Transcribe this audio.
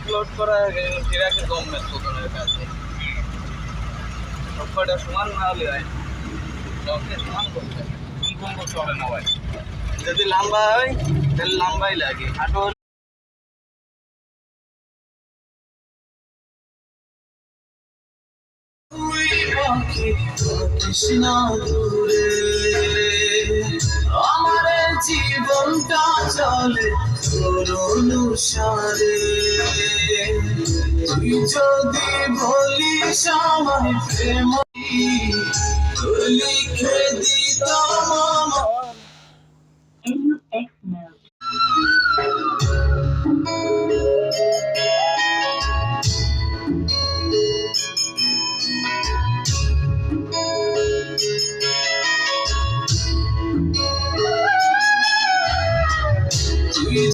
load করা ইরাকের government প্রধানের কাছে সবকটা সমান না হলে হয় সবকে সমান করতে হবে কম করতে হবে না ভাই যদি লম্বা হয় তাহলে লম্বাই লাগে হাঁটো কৃষ্ণা দূরে আমার জীবনটা চলে তোর অনুসারে তুই যদি বলিস আমার প্রেম লিখে দি